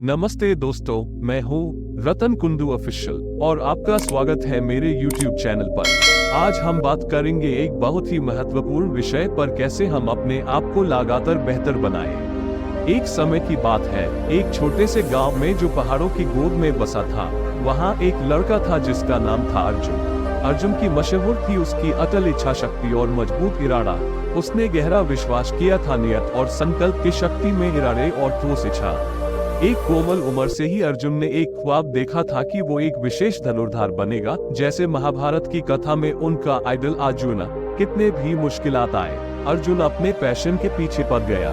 नमस्ते दोस्तों, मैं हूँ रतन कुंदू ऑफिशियल और आपका स्वागत है मेरे YouTube चैनल पर। आज हम बात करेंगे एक बहुत ही महत्वपूर्ण विषय पर, कैसे हम अपने आप को लगातार बेहतर बनाएं। एक समय की बात है, एक छोटे से गांव में जो पहाड़ों की गोद में बसा था, वहाँ एक लड़का था जिसका नाम था अर्जुन। अर्जुन की मशहूर थी उसकी अटल इच्छा शक्ति और मजबूत इरादा। उसने गहरा विश्वास किया था नियत और संकल्प की शक्ति में, इरादे और ठोस इच्छा। एक कोमल उम्र से ही अर्जुन ने एक ख्वाब देखा था कि वो एक विशेष धनुर्धार बनेगा, जैसे महाभारत की कथा में उनका आइडल अर्जुन। कितने भी मुश्किलात आए, अर्जुन अपने पैशन के पीछे पड़ गया।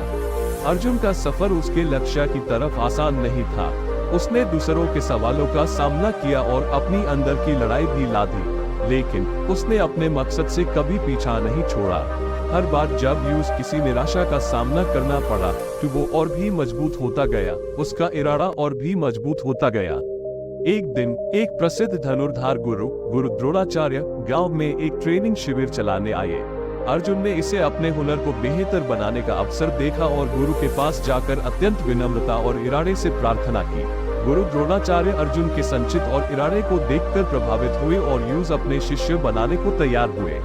अर्जुन का सफर उसके लक्ष्य की तरफ आसान नहीं था। उसने दूसरों के सवालों का सामना किया और अपनी अंदर की लड़ाई भी लड़ी, लेकिन उसने अपने मकसद से कभी पीछा नहीं छोड़ा। हर बार जब यूज किसी निराशा का सामना करना पड़ा, तो वो और भी मजबूत होता गया, उसका इरादा और भी मजबूत होता गया। एक दिन एक प्रसिद्ध धनुर्धार गुरु द्रोणाचार्य गांव में एक ट्रेनिंग शिविर चलाने आए। अर्जुन ने इसे अपने हुनर को बेहतर बनाने का अवसर देखा और गुरु के पास जाकर अत्यंत विनम्रता और इरादे से प्रार्थना की। गुरु द्रोणाचार्य अर्जुन के संचित और इरादे को देखकर प्रभावित हुए और यूज अपने शिष्य बनाने को तैयार हुए।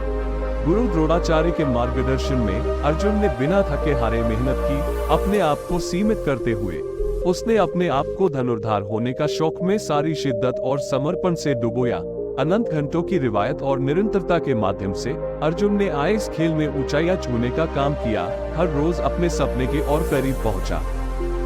गुरु द्रोणाचार्य के मार्गदर्शन में अर्जुन ने बिना थके हारे मेहनत की, अपने आप को सीमित करते हुए। उसने अपने आप को धनुर्धार होने का शौक में सारी शिद्दत और समर्पण से डुबोया। अनंत घंटों की रिवायत और निरंतरता के माध्यम से अर्जुन ने इस खेल में ऊंचाइयां छूने का काम किया, हर रोज अपने सपने के और करीब पहुंचा।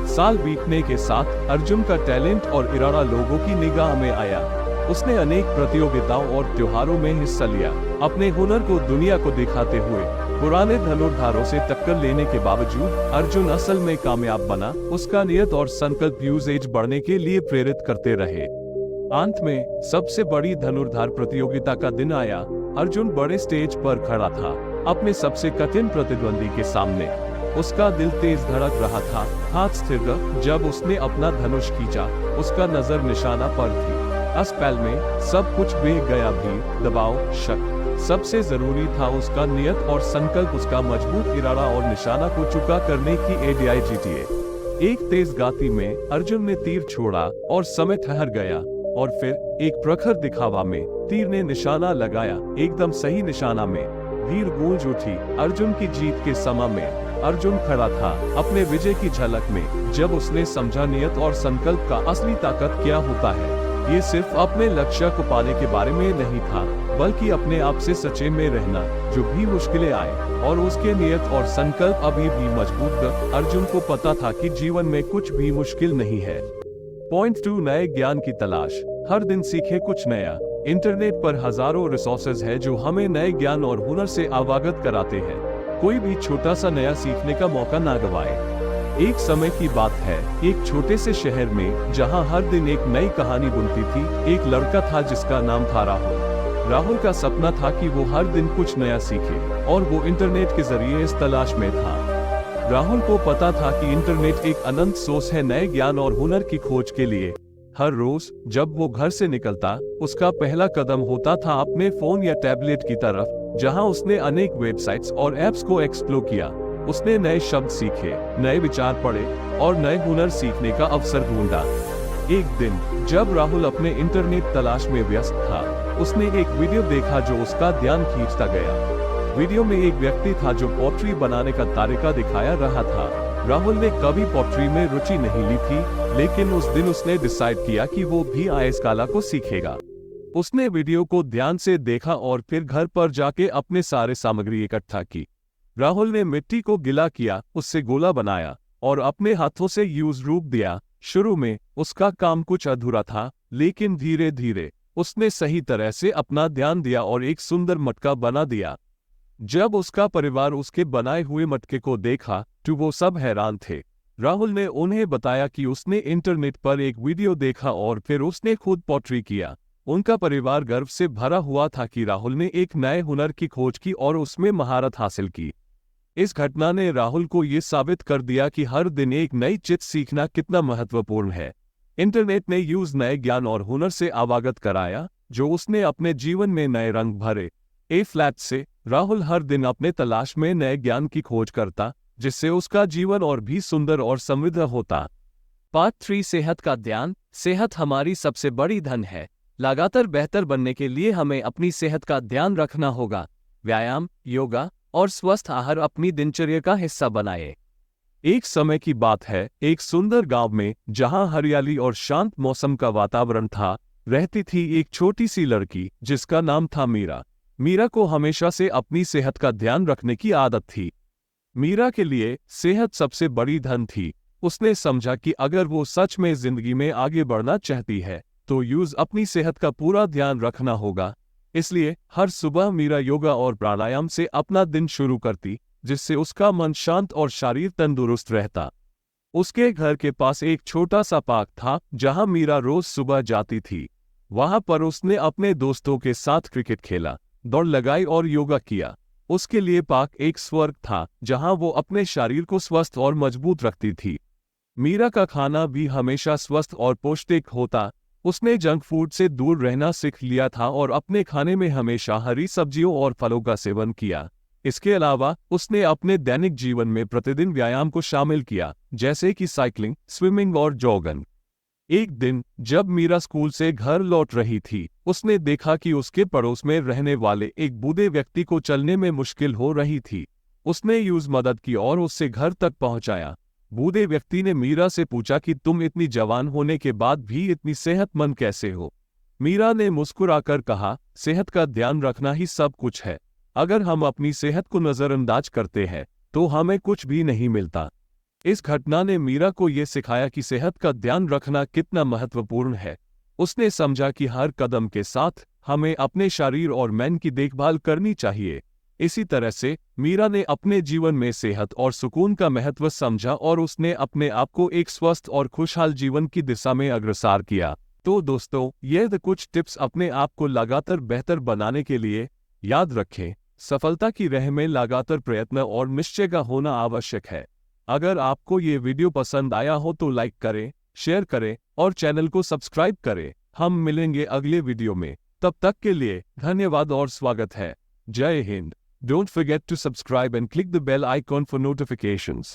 साल बीतने के साथ अर्जुन का टैलेंट और इरादा लोगों की निगाह में आया। उसने अनेक प्रतियोगिताओं और त्योहारों में हिस्सा लिया, अपने हुनर को दुनिया को दिखाते हुए। पुराने धनुर्धारों से टक्कर लेने के बावजूद अर्जुन असल में कामयाब बना। उसका नियत और संकल्प यूसेज बढ़ने के लिए प्रेरित करते रहे। अंत में सबसे बड़ी धनुर्धार प्रतियोगिता का दिन आया। अर्जुन बड़े स्टेज पर खड़ा था, अपने सबसे कठिन प्रतिद्वंदी के सामने। उसका दिल तेज धड़क रहा था, हाथ स्थिर था। जब उसने अपना धनुष खींचा, उसका नजर निशाना पर थी। इस पल में सब कुछ बह गया, भी दबाव, शक। सबसे जरूरी था उसका नियत और संकल्प, उसका मजबूत इरादा और निशाना को चुका करने की ADIGTA। एक तेज गाती में अर्जुन ने तीर छोड़ा और समय ठहर गया, और फिर एक प्रखर दिखावा में तीर ने निशाना लगाया, एकदम सही निशाना में। भीड़ गूंज उठी। अर्जुन की जीत के समय में अर्जुन खड़ा था, अपने विजय की झलक में। जब उसने समझा नियत और संकल्प का असली ताकत क्या होता है, ये सिर्फ अपने लक्ष्य को पाने के बारे में नहीं था, बल्कि अपने आप से सच्चे में रहना, जो भी मुश्किलें आए। और उसके नियत और संकल्प अभी भी मजबूत थे। अर्जुन को पता था कि जीवन में कुछ भी मुश्किल नहीं है। पॉइंट 2, नए ज्ञान की तलाश। हर दिन सीखे कुछ नया। इंटरनेट पर हजारों रिसोर्सेज है जो हमें नए ज्ञान और हुनर से अवगत कराते हैं। कोई भी छोटा सा नया सीखने का मौका ना गवाए। एक समय की बात है, एक छोटे से शहर में, जहां हर दिन एक नई कहानी बुनती थी, एक लड़का था जिसका नाम था राहुल। राहुल का सपना था कि वो हर दिन कुछ नया सीखे, और वो इंटरनेट के जरिए इस तलाश में था। राहुल को पता था कि इंटरनेट एक अनंत सोर्स है नए ज्ञान और हुनर की खोज के लिए। हर रोज जब वो घर से निकलता, उसका पहला कदम होता था अपने फोन या टैबलेट की तरफ, जहां उसने अनेक वेबसाइट्स और एप्स को एक्सप्लोर किया। उसने नए शब्द सीखे, नए विचार पढ़े और नए हुनर सीखने का अवसर ढूंढा। एक दिन जब राहुल अपने इंटरनेट तलाश में व्यस्त था, उसने एक वीडियो देखा जो उसका ध्यान खींचता गया। वीडियो में एक व्यक्ति था जो पोट्री बनाने का तरीका दिखाया रहा था। राहुल ने कभी पोट्री में रुचि नहीं ली थी, लेकिन उस दिन उसने डिसाइड किया कि वो भी इस कला को सीखेगा। उसने वीडियो को ध्यान से देखा और फिर घर पर जाके अपने सारे सामग्री इकट्ठा की। राहुल ने मिट्टी को गीला किया, उससे गोला बनाया और अपने हाथों से यूज रूप दिया। शुरू में उसका काम कुछ अधूरा था, लेकिन धीरे धीरे उसने सही तरह से अपना ध्यान दिया और एक सुंदर मटका बना दिया। जब उसका परिवार उसके बनाए हुए मटके को देखा, तो वो सब हैरान थे। राहुल ने उन्हें बताया कि उसने इंटरनेट पर एक वीडियो देखा और फिर उसने खुद पोट्री किया। उनका परिवार गर्व से भरा हुआ था कि राहुल ने एक नए हुनर की खोज की और उसमें महारत हासिल की। इस घटना ने राहुल को ये साबित कर दिया कि हर दिन एक नई चीज सीखना कितना महत्वपूर्ण है। इंटरनेट ने यूज नए ज्ञान और हुनर से अवगत कराया, जो उसने अपने जीवन में नए रंग भरे। फ्लैट से राहुल हर दिन अपने तलाश में नए ज्ञान की खोज करता, जिससे उसका जीवन और भी सुंदर और समृद्ध होता। पार्ट 3 सेहत का ध्यान। सेहत हमारी सबसे बड़ी धन है। लगातार बेहतर बनने के लिए हमें अपनी सेहत का ध्यान रखना होगा। व्यायाम, योगा और स्वस्थ आहार अपनी दिनचर्या का हिस्सा बनाए। एक समय की बात है, एक सुंदर गांव में, जहां हरियाली और शांत मौसम का वातावरण था, रहती थी एक छोटी सी लड़की जिसका नाम था मीरा। मीरा को हमेशा से अपनी सेहत का ध्यान रखने की आदत थी। मीरा के लिए सेहत सबसे बड़ी धन थी। उसने समझा कि अगर वो सच में जिंदगी में आगे बढ़ना चाहती है तो अपनी सेहत का पूरा ध्यान रखना होगा। इसलिए हर सुबह मीरा योगा और प्राणायाम से अपना दिन शुरू करती, जिससे उसका मन शांत और शरीर तंदुरुस्त रहता। उसके घर के पास एक छोटा सा पार्क था जहां मीरा रोज सुबह जाती थी। वहां पर उसने अपने दोस्तों के साथ क्रिकेट खेला, दौड़ लगाई और योगा किया। उसके लिए पार्क एक स्वर्ग था जहां वो अपने शरीर को स्वस्थ और मजबूत रखती थी। मीरा का खाना भी हमेशा स्वस्थ और पौष्टिक होता। उसने जंक फूड से दूर रहना सीख लिया था और अपने खाने में हमेशा हरी सब्जियों और फलों का सेवन किया। इसके अलावा उसने अपने दैनिक जीवन में प्रतिदिन व्यायाम को शामिल किया, जैसे कि साइकिलिंग, स्विमिंग और जॉगिंग। एक दिन जब मीरा स्कूल से घर लौट रही थी, उसने देखा कि उसके पड़ोस में रहने वाले एक बूढ़े व्यक्ति को चलने में मुश्किल हो रही थी। उसने मदद की और उससे घर तक पहुंचाया। बूढ़े व्यक्ति ने मीरा से पूछा कि तुम इतनी जवान होने के बाद भी इतनी सेहतमंद कैसे हो? मीरा ने मुस्कुराकर कहा, सेहत का ध्यान रखना ही सब कुछ है। अगर हम अपनी सेहत को नजरअंदाज करते हैं तो हमें कुछ भी नहीं मिलता। इस घटना ने मीरा को यह सिखाया कि सेहत का ध्यान रखना कितना महत्वपूर्ण है। उसने समझा कि हर कदम के साथ हमें अपने शरीर और मन की देखभाल करनी चाहिए। इसी तरह से मीरा ने अपने जीवन में सेहत और सुकून का महत्व समझा और उसने अपने आप को एक स्वस्थ और खुशहाल जीवन की दिशा में अग्रसर किया। तो दोस्तों, ये कुछ टिप्स अपने आप को लगातार बेहतर बनाने के लिए। याद रखें, सफलता की राह में लगातार प्रयत्न और निश्चय का होना आवश्यक है। अगर आपको ये वीडियो पसंद आया हो तो लाइक करें, शेयर करें और चैनल को सब्सक्राइब करें। हम मिलेंगे अगले वीडियो में। तब तक के लिए धन्यवाद और स्वागत है। जय Hind. Don't forget to subscribe and click the bell icon for notifications.